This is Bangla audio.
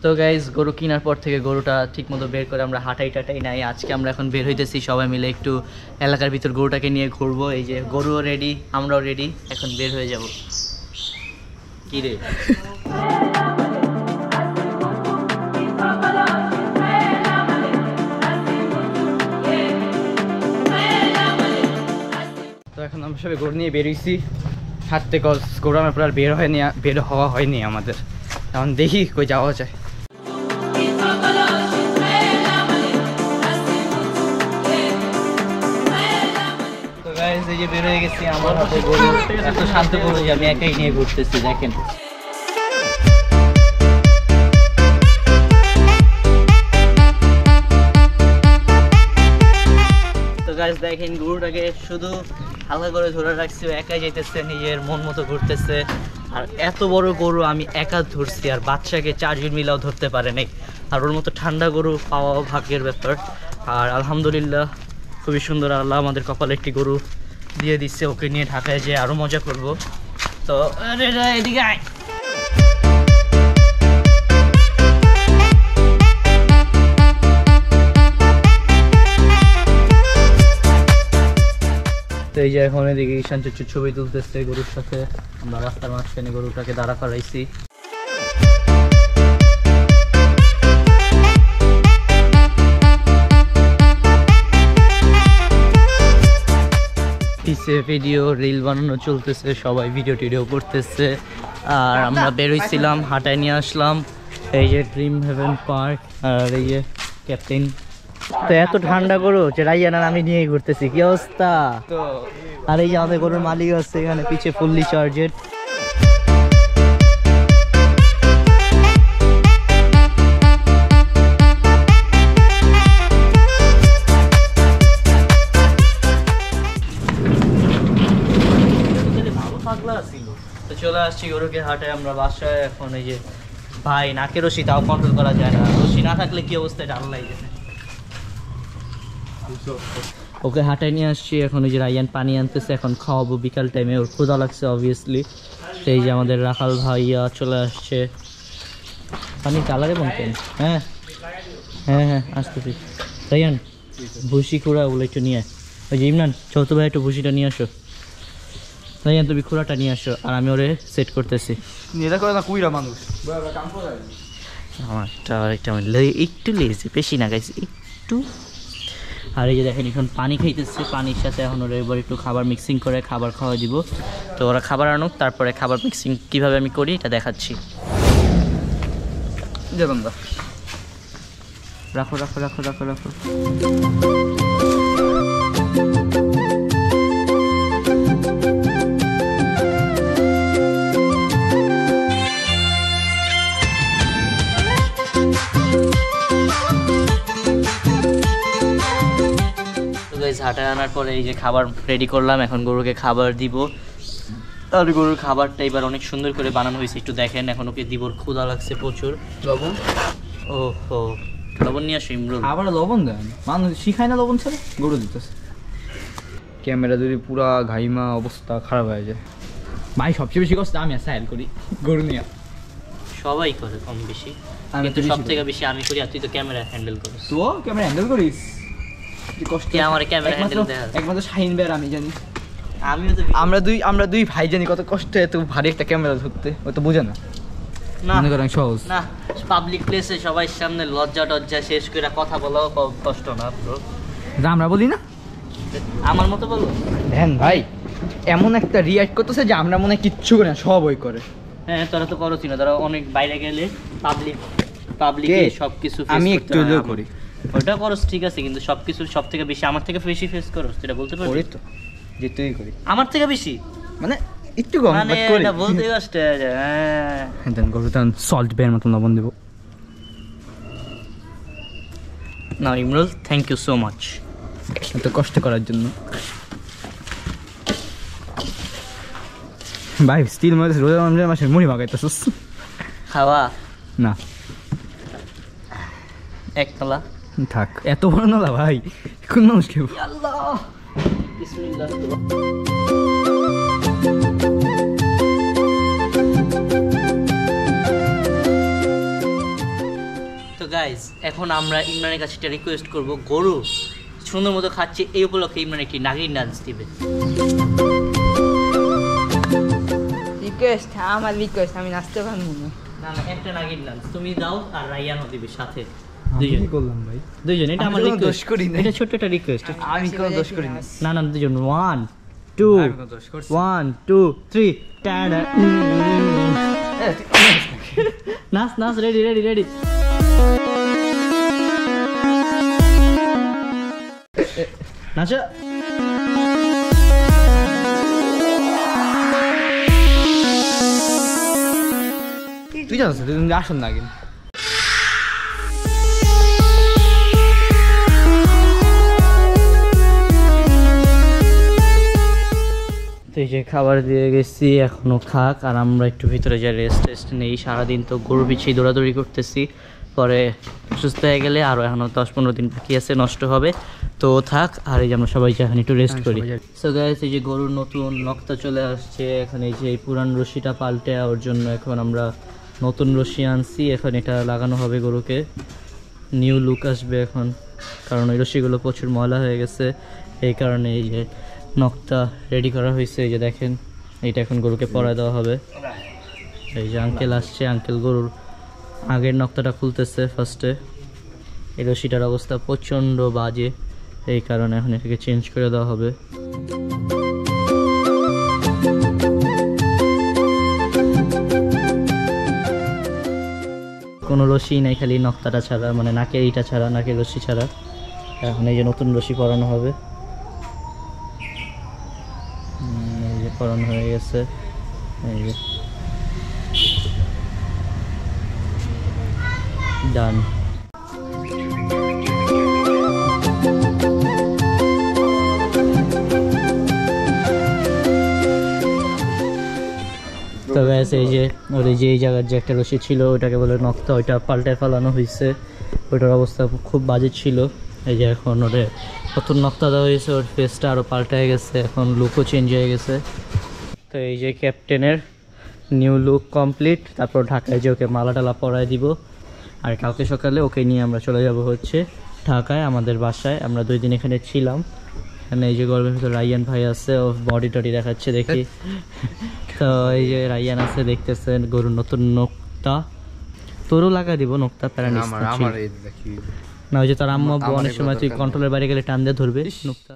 তো গাইজ গরু কেনার পর থেকে গরুটা ঠিকমতো বের করে আমরা হাঁটাই টাটাই নাই। আজকে আমরা এখন বের হইতেছি সবাই মিলে একটু এলাকার ভিতর গরুটাকে নিয়ে ঘুরবো। এই যে গরুও রেডি, আমরাও রেডি, এখন বের হয়ে যাব। কি রে তো এখন আমরা সবাই গরু নিয়ে বেরিয়েছি হাঁটতে, গরু আমার আর বের হওয়া হয়নি আমাদের। এখন দেখি কই যাওয়া যায়। তো গাইজ এই যে বের হয়ে গেছি, আমার হাতে গরু, এত শান্ত গরু যে আমি একাই নিয়ে ঘুরতেছি দেখেন। গাছ দেখেন গরুটাকে শুধু হালকা করে ধরে রাখছি, একাই যাইতেছে, নিজের মন মতো ঘুরতেছে। আর এত বড় গরু আমি একা ধরছি, আর বাচ্চাকে 4 জন মিলাও ধরতে পারে নাই। আর ওর মতো ঠান্ডা গরু পাওয়াও ভাগ্যের ব্যাপার। আর আলহামদুলিল্লাহ খুবই সুন্দর, আল্লাহ আমাদের কপালে একটি গরু দিয়ে দিচ্ছে। ওকে নিয়ে ঢাকায় যেয়ে আরও মজা করব। তো এদিকে আয়। তো এই যে এখন এদিকে ঈশান চুচু ছবি তুলতেছে গরুর সাথে। আমরা রাস্তার মাঝখানে গরুটাকে দাঁড়া করাইছি। পিছে ভিডিও রিল বানানো চলতেছে, সবাই ভিডিও টিডিও করতেছে। আর আমরা বেরোইছিলাম, হাঁটায় নিয়ে আসলাম এই যে ড্রিম হেভেন পার্ক। আর এই যে ক্যাপ্টেন। তো এত ঠান্ডা গরু যে রাইয়ান আর আমি নিয়ে ঘুরতেছি, কি অবস্থা। তো আর এই যে আমাদের গরুর মালিক আছে এখানে পিছে ফুললি চার্জেড। তো চলে আসছি গরুকে হাটে আমরা বাসায়। এখন এই যে ভাই নাকে রশি, তাও কন্ট্রোল করা যায় না। রশি না থাকলে কি অবস্থা এটা আল্লাহ জানে। ওকে হাঁটায় নিয়ে আসছি। এখন ওই যে রাইয়ান পানি আনতেছে, এখন খাওয়াবো বিকাল টাইমে। ওর ক্ষুধা লাগছে অবভিয়াসলি। সেই যে আমাদের রাখাল ভাইয়া চলে আসছে। পানি কালার এবং কেন? হ্যাঁ হ্যাঁ হ্যাঁ আসতেছি। রাইয়ান ভুসি খুঁড়া ওগুলো একটু নিয়ে। ওই যে ইমরান ছোট ভাই একটু ভুসিটা নিয়ে আসো। রাইয়ান তুমি খুঁড়াটা নিয়ে আসো, আর আমি ওরে সেট করতেছি। এটা করে না কুইরা মানুষ আমারটা একটু লেজি, বেশি না গাইছি একটু। আর এই যে দেখেন এখন পানি খাইতেছে, পানির সাথে এখন ওরা এবার একটু খাবার মিক্সিং করে খাবার খাওয়া দিব। তো ওরা খাবার আনুক, তারপরে খাবার মিক্সিং কীভাবে আমি করি এটা দেখাচ্ছি। রাখো রাখো রাখো রাখো রাখো। হাঁটায় আনার পরে এই যে খাবার রেডি করলাম, এখন গরুকে খাবার দিব। আর গরুর খাবারটা এবার অনেক সুন্দর করে বানানো হয়েছে, একটু দেখেন। এখন ওকে দিব, ক্ষুধা লাগছে প্রচুর। লবণ, ও হো লবণ নিয়ে আসো ইমরুল। আবার লবণ দেন, মানুষ শিখায় না লবণ ছাড়া গরু দিতেছে। ক্যামেরা যদি পুরা ঘাইমা অবস্থা খারাপ হয়ে যায়। ভাই সবচেয়ে বেশি কষ্ট আমি সাইল করি গরু নিয়ে। সবাই করে কম বেশি, কিন্তু সব থেকে বেশি আমি করি। আর তুই তো ক্যামেরা হ্যান্ডেল করিস। তো ক্যামেরা হ্যান্ডেল করিস? একমাত্র শাহিন ভাই আমি জানি। আমরা দুই ভাই জানি কত কষ্ট এত ভারী একটা ক্যামেরা ধরতে। ও তো বোঝে না, মনে করেন সহজ না। পাবলিক প্লেসে সবাই সামনে লজ্জা টজ্জা শেষ করে কথা বলাও কষ্ট না ব্রো। আমরা বলি না আমার মতো বলো। দেন ভাই এমন একটা রিঅ্যাক্ট করতেছে যে আমরা মনে হয় কিচ্ছু করি না, সব ওই করে। হ্যাঁ তোরা তো করোস না, তোরা অনেক বাইরে গেলে পাবলিকে সবকিছু আমি একটু করি। ওটা করস ঠিক আছে, কিন্তু সবকিছু সব থেকে বেশি আমার থেকে বেশি ফেস করস, এটা বলতে পারবি? তো যে তুই করি আমার থেকে বেশি, মানে একটু কম বাট করি। এটা বলতে কষ্ট যায়। হ্যাঁ দেন গরুতে সল্ট বের মতো লবণ দেব না। Imrul thank you so much এত কষ্ট করার জন্য। ভাই স্টিল মাছ রোজা রমজান মাসের মুড়ি মাগাইতেছিস? খাওয়া না একতলা থাক, এত বড় নলা ভাই কোন মানুষ খেয়ে? আল্লাহ বিসমিল্লাহ। সো গাইজ এখন আমরা ইমরানের কাছে একটা রিকোয়েস্ট করব, গরু সুন্দর মতো খাচ্ছে এই উপলক্ষে ইমরান একটি নাগিন ডান্স দিবে। রিকোয়েস্ট, আমার রিকোয়েস্ট, আমি নাচতে পারবো না। না না, একটা নাগিন ডান্স তুমি দাও আর রাইয়ানও দিবে সাথে। আমি কি করলাম ভাই? দুইজন, এটা আমি আমার তো কোনো রিকোয়েস্ট দোষ করি নাই। এটা ছোট্ট একটা রিকোয়েস্ট। আমি কোনো দোষ করি না। না না, দুজন 1 2 আমি কোনো দোষ করছি? 1 2 3 টাডা। নাচ নাচ, রেডি রেডি রেডি। নাচো। তুই জানিস তুই আসুন না কিন্তু। তো এই যে খাবার দিয়ে গেছি, এখনো খাক আর আমরা একটু ভিতরে যাই, রেস্ট নেই। সারাদিন তো গরু পিছিয়ে দৌড়াদৌড়ি করতেছি, পরে সুস্থ হয়ে গেলে আরও এখনও 10-15 দিন বাকি আছে, নষ্ট হবে। তো থাক, আর এই যে আমরা সবাই এখন একটু রেস্ট করি। সো গাইস, এই যে গরুর নতুন নক্তা চলে আসছে, এখানে এই যে এই পুরান রশিটা পাল্টে ওর জন্য এখন আমরা নতুন রশি আনছি। এখন এটা লাগানো হবে গরুকে, নিউ লুক আসবে এখন, কারণ ওই রশিগুলো প্রচুর ময়লা হয়ে গেছে। এই কারণে এই যে নকটা রেডি করা হয়েছে। এই যে দেখেন, এইটা এখন গরুকে পরায় দেওয়া হবে। এই যে আঙ্কেল আসছে, আঙ্কেল গরুর আগের নকটাটা খুলতেছে ফার্স্টে। এই রশিটার অবস্থা প্রচণ্ড বাজে, এই কারণে এখন এটাকে চেঞ্জ করে দেওয়া হবে। কোনো রশি নাই, খালি নকটাটা ছাড়া, মানে নাকের ইটা ছাড়া, নাকের রশি ছাড়া। এখন এই যে নতুন রশি পরানো হবে। এই যে পরানো হয়ে গেছে, এই যে ডান। তবে এই যে ওর এই যে এই জায়গার যে একটা রশি ছিল ওটাকে বলে নকটা, ওইটা পাল্টায় ফেলানো হয়েছে। ওইটার অবস্থা খুব বাজে ছিল। এই যে এখন ওরে নতুন নকটা দেওয়া হয়েছে, ওর ফেসটা আরও পাল্টায় গেছে, এখন লুকও চেঞ্জ হয়ে গেছে। তো এই যে ক্যাপ্টেনের নিউ লুক কমপ্লিট। তারপর ঢাকায় যে ওকে মালা টালা পরায় দিব, আর কালকে সকালে ওকে নিয়ে আমরা চলে যাব হচ্ছে ঢাকায় আমাদের বাসায়। আমরা 2 দিন এখানে ছিলাম। এখানে এই যে গর্বের ভিতরে রাইয়ান ভাই আছে, ও বডি টডি দেখাচ্ছে দেখি। তো এই যে রাইয়ান আছে, দেখতেছেন গরুর নতুন নকটা। তোরও লাগা দিব নকটা, প্যারানিস না, ওই যে তার আম্মা অনেক সময় তুই কন্ট্রোলের বাইরে গেলে টান দিয়ে ধরবে নকটা।